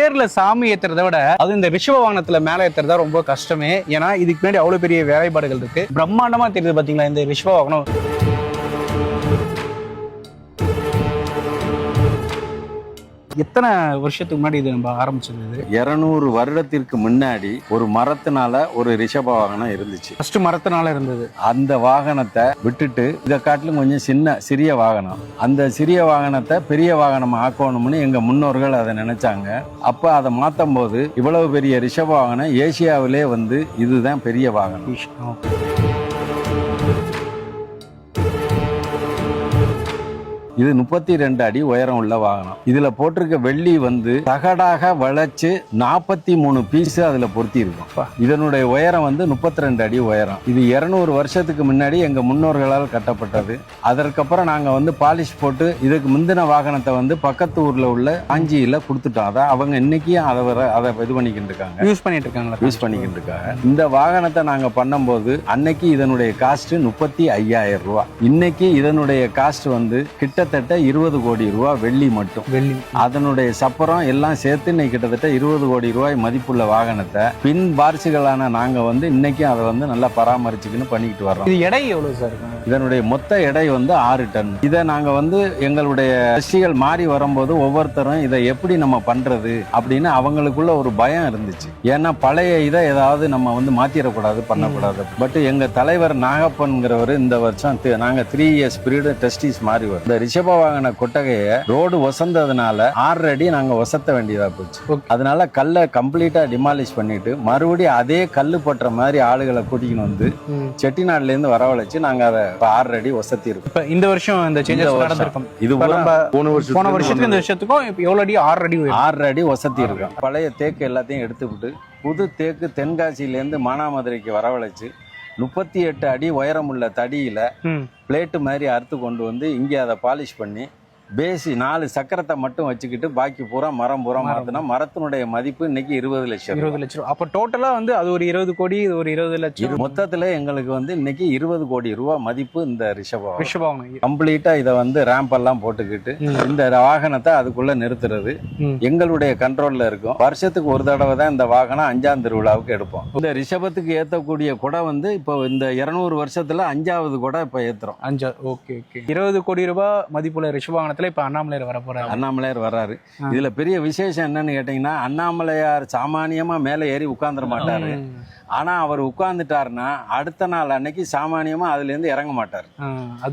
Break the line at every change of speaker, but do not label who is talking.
தேர்ல சாமி ஏத்துறதை விட அது இந்த ரிஷப வாகனத்துல மேல ஏத்துறதா ரொம்ப கஷ்டமே. ஏன்னா இதுக்கு முன்னாடி அவ்வளவு பெரிய வேலைப்பாடுகள் இருக்கு. பிரம்மாண்டமா தெரியுது பாத்தீங்களா இந்த ரிஷப வாகனம். எத்தனை வருஷத்துக்கு முன்னாடி இது நம்ம ஆரம்பிச்சது?
200 வருடத்திற்கு முன்னாடி ஒரு மரத்தினால ஒரு ரிஷப வாகனம் இருந்துச்சு.
ஃபர்ஸ்ட் மரத்தினால இருந்தது.
அந்த வாகனத்தை விட்டுட்டு இதை காட்டிலும் கொஞ்சம் சிறிய வாகனம், அந்த சிறிய வாகனத்தை பெரிய வாகனம் ஆக்கணும்னு எங்க முன்னோர்கள் அதை நினைச்சாங்க. அப்ப அதை மாற்றும் போது இவ்வளவு பெரிய ரிஷப வாகனம் ஏசியாவிலே இதுதான் பெரிய வாகனம். இது 32 அடி உயரம் உள்ள வாகனம். இதுல போட்டிருக்க வெள்ளி தகடாக வளைச்சு 43 பீஸ் அதுல பொருத்தி இருக்கும். இதனுடைய உயரம் 32 அடி உயரம். இது 200 வருஷத்துக்கு முன்னாடி எங்க முன்னோர்களால் கட்டப்பட்டது. அதற்கப்புறம் நாங்க பாலிஷ் போட்டு இதுக்கு முந்தின வாகனத்தை பக்கத்து ஊர்ல உள்ள காஞ்சியில கொடுத்துட்டோம். அதை அவங்க இன்னைக்கும் அதை இது பண்ணிக்கிட்டு இருக்காங்க, யூஸ் பண்ணிக்கிட்டு இருக்காங்க. இந்த வாகனத்தை நாங்க பண்ணும்போது அன்னைக்கு இதனுடைய காஸ்ட் 35,000 ரூபாய். இன்னைக்கு இதனுடைய காஸ்ட் கிட்டத்தட்ட 20 கோடி ரூபாய் வெள்ளி மட்டும். அதனுடைய சப்பரம் எல்லாம் சேர்த்து இன்னைக்கு கிட்டத்தட்ட 20 கோடி ரூபாய் மதிப்புள்ள வாகனத்தை பின் வாரிசுகளான நாங்க இன்னைக்கும் அதை நல்லா பராமரிச்சுக்கின்னு பண்ணிக்கிட்டு வர்றோம்.
இது எடை எவ்வளவு சார்?
இதனுடைய மொத்த எடை 6 டன். இதை நாங்க எங்களுடைய ரசிகள் மாறி வரும்போது ஒவ்வொருத்தரும் இதை எப்படி நம்ம பண்றது அப்படின்னு அவங்களுக்குள்ள ஒரு பயம் இருந்துச்சு. ஏன்னா பழைய இதை ஏதாவது நம்ம மாத்திரக்கூடாது, பண்ணக்கூடாது. பட் எங்க தலைவர் நாகப்பன்கிறவர் இந்த வருஷம் நாங்க 3 இயர்ஸ் பீரியட் டெஸ்டிஸ் மாறி வரும். இந்த ரிஷப வாகன கொட்டகையை ரோடு ஒசந்ததுனால 6 அடி நாங்க ஒசத்த வேண்டியதா போச்சு. அதனால கல்லை கம்ப்ளீட்டா டிமாலிஷ் பண்ணிட்டு மறுபடியும் அதே கல்லு பற்ற மாதிரி ஆளுகளை கூட்டிக்கின்னு செட்டிநாடுல இருந்து வரவழைச்சு நாங்க அதை 6 அடி ஒசத்தி இருக்கோம்.
இந்த வருஷம் இந்த சேஞ்சஸ் நடந்திருக்கும். இது போன வருஷத்துக்கு இந்த வருஷத்துக்கும் எவ்வளவு அடி? 6 அடி ஒசத்தி இருக்கோம்.
பழைய தேக்கு எல்லாத்தையும் எடுத்துவிட்டு புது தேக்கு தென்காசியிலேருந்து மானாமதுரைக்கு வரவழைச்சு 38 அடி உயரமுள்ள தடியில பிளேட்டு மாதிரி அறுத்து கொண்டு இங்கே அதை பாலிஷ் பண்ணி பேசி 4 சக்கரத்தை மட்டும் வச்சுக்கிட்டு பாக்கி பூரா மரம் மாத்தினா மரத்தினுடைய மதிப்பு இன்னைக்கு 20 லட்சம்.
20 லட்சம். அப்ப டோட்டலா அது ஒரு 20 கோடி, இது ஒரு 20 லட்சம்.
மொத்தத்துல எங்களுக்கு இன்னைக்கு 20 கோடி ரூபாய் மதிப்பு இந்த ரிஷபம். கம்ப்ளீட்டா இதை ரேம்ப் எல்லாம் போட்டுக்கிட்டு இந்த வாகனத்தை அதுக்குள்ள நிறுத்துறது எங்களுடைய கண்ட்ரோல்ல இருக்கும். வருஷத்துக்கு ஒரு தடவை தான் இந்த வாகனம் 5ஆம் திருவிழாவுக்கு எடுப்போம். இந்த ரிஷபத்துக்கு ஏத்தக்கூடிய குடை இப்போ இந்த 200 வருஷத்துல 5ஆவது குடை இப்ப ஏத்துறோம்.
5. ஓகே. 20 கோடி ரூபாய் மதிப்புள்ள ரிஷப இப்ப அண்ணாமலையார் வர போறாரு.
அண்ணாமலையார் வர்றாரு. இதுல பெரிய விசேஷம் என்னன்னு கேட்டீங்கன்னா, அண்ணாமலையார் சாமானியமா மேல ஏறி உட்கார்ந்துட மாட்டாரு. ஆனா அவர் உட்கார்ந்துட்டாருன்னா அடுத்த நாள் அன்னைக்கு சாமானியமா அதுல இருந்து இறங்க மாட்டாரு.